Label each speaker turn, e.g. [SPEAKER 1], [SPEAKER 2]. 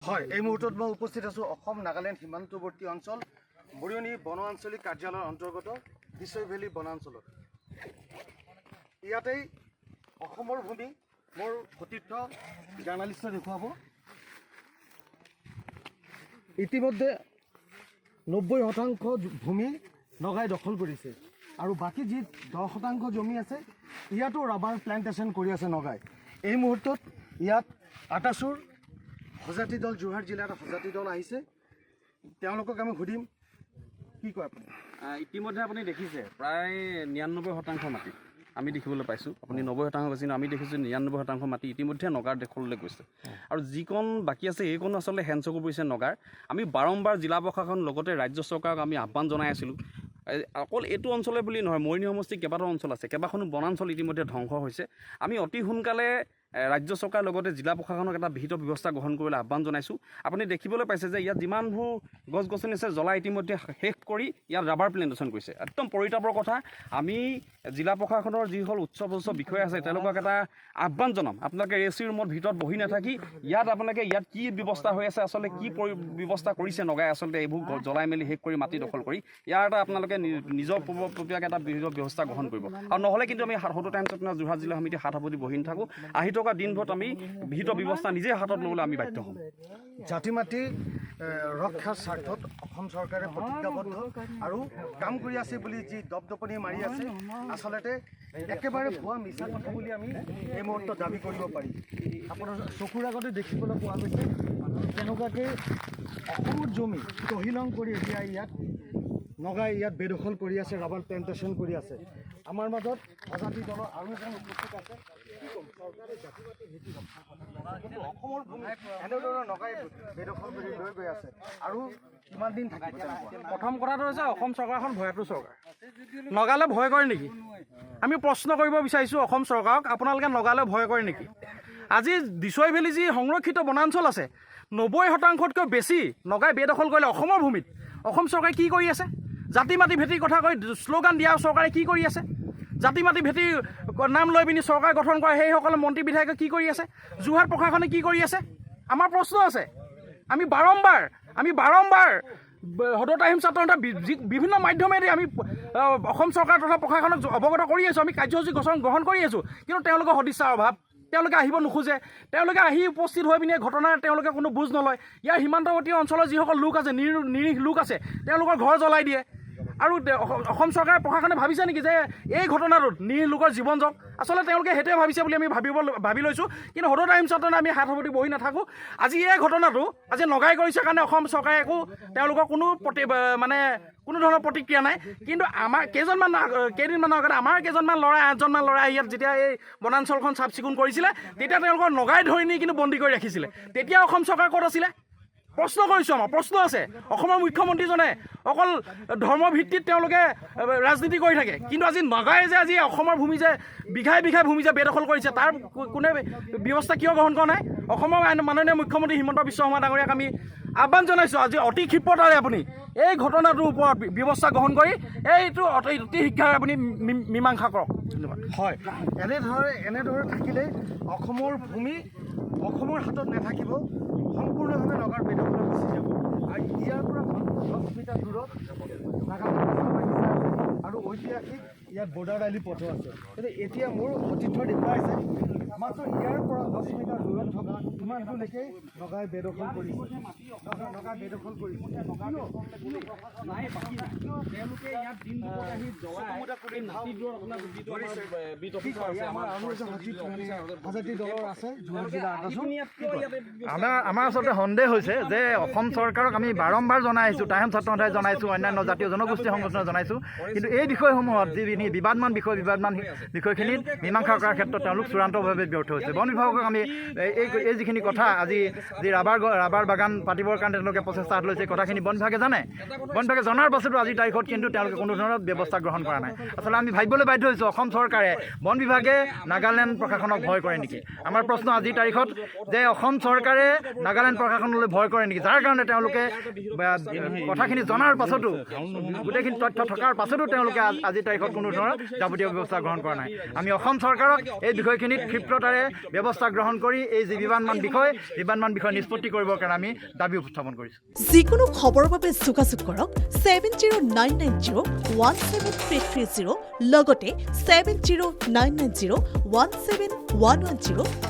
[SPEAKER 1] হয়, এই মুহূৰ্তত মই উপস্থিত আছোঁ অসম নাগালেণ্ড সীমান্তৱৰ্তী অঞ্চল বৰিয়নী বন আঞ্চলিক কাৰ্যালয়ৰ অন্তৰ্গত বিশ্বই ভেলী বনাঞ্চলত। ইয়াতেই অসমৰ ভূমি মোৰ সতীৰ্থ জাৰ্ণালিষ্টে দেখুৱাব। ইতিমধ্যে 90% ভূমি নগাই দখল কৰিছে আৰু বাকী যি 10% জমি আছে ইয়াতো ৰাবাৰ প্লান্টেশ্যন কৰি আছে নগাই। এই মুহূৰ্তত ইয়াত আটাচুৰ হজাতি দল যোৰহাট জিলাৰ হজাতি দল আহিছে, তেওঁলোকক আমি সুধিম কি কয় আপুনি।
[SPEAKER 2] ইতিমধ্যে আপুনি দেখিছে প্ৰায় 99% মাটি আমি দেখিবলৈ পাইছোঁ। আপুনি 90% কৈছে, আমি দেখিছোঁ 99% মাটি ইতিমধ্যে নগাৰ দখললৈ গৈছে আৰু যিকণ বাকী আছে এইকণ আচলতে হেণ্ডচকু পৰিছে নগাৰ। আমি বাৰম্বাৰ জিলা প্ৰশাসন লগতে ৰাজ্য চৰকাৰক আমি আহ্বান জনাই আছিলোঁ। অকল এইটো অঞ্চলে বুলি নহয়, মৰিয়নি সমষ্টিত কেইবাটাও অঞ্চল আছে, কেইবাখনো বনাঞ্চল ইতিমধ্যে ধ্বংস হৈছে। আমি অতি সোনকালে ৰাজ্য চৰকাৰৰ লগতে জিলা প্ৰশাসনক এটা বিহিত ব্যৱস্থা গ্ৰহণ কৰিবলৈ আহ্বান জনাইছোঁ। আপুনি দেখিবলৈ পাইছে যে ইয়াত যিমানবোৰ গছ গছনি আছে জ্বলাই ইতিমধ্যে শেষ কৰি ইয়াত ৰাবাৰ প্লেণ্টেশ্যন কৰিছে। একদম পৰিতাপৰ কথা। আমি জিলা প্ৰশাসনৰ যিসকল উচ্চ বিষয়া আছে তেওঁলোকক এটা আহ্বান জনাম, আপোনালোকে এচি ৰুমত ভিতৰত বহি নাথাকি ইয়াত আপোনালোকে ইয়াত কি ব্যৱস্থা হৈ আছে, আচলতে কি ব্যৱস্থা কৰিছে নগাই আচলতে এইবোৰ জ্বলাই মেলি শেষ কৰি মাটি দখল কৰি ইয়াৰ এটা আপোনালোকে নিজৰ পূৰ্বপীয়াকৈ এটা বিহিত ব্যৱস্থা গ্ৰহণ কৰিব। আৰু নহ'লে কিন্তু আমি 70 টাইমছত যোৰহাট জিলা সমিতিৰ হাত সাৱটি বহি নাথাকোঁ। আহি থকা দিনবোৰত আমি বিহিত ব্যৱস্থা নিজে হাতত ল'বলৈ আমি বাধ্য হ'ম।
[SPEAKER 1] জাতি মাটি ৰক্ষাৰ স্বাৰ্থত অসম চৰকাৰে প্ৰতিজ্ঞাবদ্ধ আৰু কাম কৰি আছে বুলি যি দপদপনি মাৰি আছে, আচলতে একেবাৰে ভুৱা মিছা কথা বুলি আমি এই মুহূৰ্তত দাবী কৰিব পাৰি। আপোনাৰ চকুৰ আগতে দেখিবলৈ পোৱা গৈছে তেনেকুৱাকৈ অসমৰ জমি তহিলং কৰি এতিয়া ইয়াত নগাই ইয়াত বেদখল কৰি আছে, ৰাবাৰ প্লেণ্টেশ্যন কৰি আছে। আমাৰ মাজত আজাদী দলৰ আৰু এজন উপস্থিত আছে। চৰকাৰে জাতি মাটি নীতি ৰক্ষা কিন্তু অসমৰ ভূমি এনেধৰণৰ নগাই বেদখল কৰি লৈ গৈ আছে আৰু কিমান দিন থাকিব?
[SPEAKER 3] প্ৰথম কথাটো হৈছে অসম চৰকাৰখন ভয়াতু চৰকাৰ। নগালৈ ভয় কৰে নেকি? আমি প্ৰশ্ন কৰিব বিচাৰিছোঁ অসম চৰকাৰক, আপোনালোকে নগালৈ ভয় কৰে নেকি? আজি বিশ্বই ভেলী যি সংৰক্ষিত বনাঞ্চল আছে 90%তকৈ বেছি নগাই বেদখল কৰিলে অসমৰ ভূমিত। অসম চৰকাৰে কি কৰি আছে? জাতি মাটি ভেটিৰ কথা কৈ শ্লোগান দিয়া চৰকাৰে কি কৰি আছে? জাতি মাটি ভেটিৰ নাম লৈ পিনি চৰকাৰ গঠন কৰা সেইসকলে মন্ত্ৰী বিধায়কে কি কৰি আছে? যোৰহাট প্ৰশাসনে কি কৰি আছে? আমাৰ প্ৰশ্ন আছে। আমি বাৰম্বাৰ সদত আহিম ছাত্ৰ বিভিন্ন মাধ্যমেদি আমি অসম চৰকাৰ তথা প্ৰশাসনক অৱগত কৰি আছোঁ, আমি কাৰ্যসূচী গ্ৰহণ কৰি আছোঁ, কিন্তু তেওঁলোকৰ সদিচ্ছাৰ অভাৱ। তেওঁলোকে আহিব নোখোজে, তেওঁলোকে আহি উপস্থিত হৈ পিনে ঘটনাৰ তেওঁলোকে কোনো বুজ নলয়। ইয়াৰ সীমান্তৱৰ্তী অঞ্চলৰ যিসকল লোক আছে, নিৰীহ লোক আছে, তেওঁলোকৰ ঘৰ জ্বলাই দিয়ে। আৰু অসম চৰকাৰে প্ৰশাসনে ভাবিছে নেকি যে এই ঘটনাটোত নিৰীহ লোকৰ জীৱন যাওক? আচলতে তেওঁলোকে সেইটোৱে ভাবিছে বুলি আমি ভাবি লৈছোঁ, কিন্তু সদত আহিম ছাত্ৰ আমি হাত সাৱটি বহি নাথাকোঁ। আজি এই ঘটনাটো আজি নগাই কৰিছে কাৰণে অসম চৰকাৰে একো তেওঁলোকৰ কোনো কোনো ধৰণৰ প্ৰতিক্ৰিয়া নাই। কিন্তু আমাৰ কেইদিনমানৰ আগতে আমাৰ কেইজনমান ল'ৰাই 8জনমান ল'ৰাই ইয়াত যেতিয়া এই বনাঞ্চলখন চাফ চিকুণ কৰিছিলে তেতিয়া তেওঁলোকৰ নগাই ধৰি নি কিন্তু বন্দী কৰি ৰাখিছিলে। তেতিয়া অসম চৰকাৰ ক'ত আছিলে? প্ৰশ্ন কৰিছোঁ, আমাৰ প্ৰশ্ন আছে। অসমৰ মুখ্যমন্ত্ৰীজনে অকল ধৰ্মৰ ভিত্তিত তেওঁলোকে ৰাজনীতি কৰি থাকে, কিন্তু আজি নগাই যে আজি অসমৰ ভূমি যে বিঘাই ভূমি যে বেদখল কৰিছে তাৰ কোনে ব্যৱস্থা কিয় গ্ৰহণ কৰা নাই? অসমৰ মাননীয় মুখ্যমন্ত্ৰী হিমন্ত বিশ্ব শৰ্মা ডাঙৰীয়াক আমি আহ্বান জনাইছোঁ আজি অতি ক্ষিপ্ৰতাৰে আপুনি এই ঘটনাটোৰ ওপৰত ব্যৱস্থা গ্ৰহণ কৰি এইটো অতি শীঘ্ৰে আপুনি মীমাংসা কৰক। ধন্যবাদ।
[SPEAKER 1] হয়, এনেদৰে থাকিলে অসমৰ ভূমি অসমৰ হাতত নাথাকিব, সম্পূৰ্ণভাৱে নগাৰ বেদখললৈ গুচি যাব। আৰু ইয়াৰ পৰা 10 মিটাৰ দূৰত নাগালেণ্ড আৰু ঐতিহাসিক ইয়াত বৰ্ডাৰ আলি পথো আছে। কিন্তু এতিয়া মোৰ সতীৰ্থ দেখুৱাইছে মাত্ৰ ইয়াৰ পৰা 10 মিটাৰ দূৰত থকা ইমানটোলৈকে নগাই বেদখল কৰিছে। নগাই বেদখল কৰিছে।
[SPEAKER 4] আমাৰ আচলতে সন্দেহ হৈছে যে অসম চৰকাৰক আমি বাৰম্বাৰ জনাই আহিছোঁ, টাইম ছাত্ৰ সন্থাই জনাইছোঁ, অন্যান্য জাতীয় জনগোষ্ঠী সংগঠনে জনাইছোঁ, কিন্তু এই বিষয়সমূহত যি বিবাদমান বিষয়খিনিত মীমাংসা কৰাৰ ক্ষেত্ৰত তেওঁলোক চূড়ান্তভাৱে ব্যৰ্থ হৈছে। বন বিভাগক আমি এই যিখিনি কথা আজি যি ৰাবাৰ বাগান পাতিবৰ কাৰণে তেওঁলোকে প্ৰচেষ্টা হাত লৈছে, কথাখিনি বন বিভাগে জানে। বন বিভাগে জনাৰ পাছতো আজিৰ তাৰিখত কিন্তু তেওঁলোকে কোনো ধৰণৰ ব্যৱস্থা গ্ৰহণ কৰা নাই। আচলতে আমি ভাবিবলৈ বাধ্য হৈছোঁ অসম চৰকাৰে বন বিভাগে নাগালেণ্ড প্ৰশাসনক ভয় কৰে নেকি? আমাৰ প্ৰশ্ন আজিৰ তাৰিখত যে অসম চৰকাৰে নাগালেণ্ড প্ৰশাসনলৈ ভয় কৰে নেকি, যাৰ কাৰণে তেওঁলোকে কথাখিনি জনাৰ পাছতো গোটেইখিনি তথ্য থকাৰ পাছতো তেওঁলোকে আজিৰ তাৰিখত কোনো ধৰণৰ যাৱতীয় ব্যৱস্থা গ্ৰহণ কৰা নাই আমি অসম চৰকাৰক এই বিষয়খিনিত ক্ষিপ্ৰতাৰে ব্যৱস্থা গ্ৰহণ কৰি এই যি বিবাদমান বিষয় নিষ্পত্তি কৰিবৰ কাৰণে আমি দাবী উত্থাপন কৰিছোঁ
[SPEAKER 5] যিকোনো খবৰৰ বাবে যোগাযোগ কৰক 7099017330 লগতে 7099017110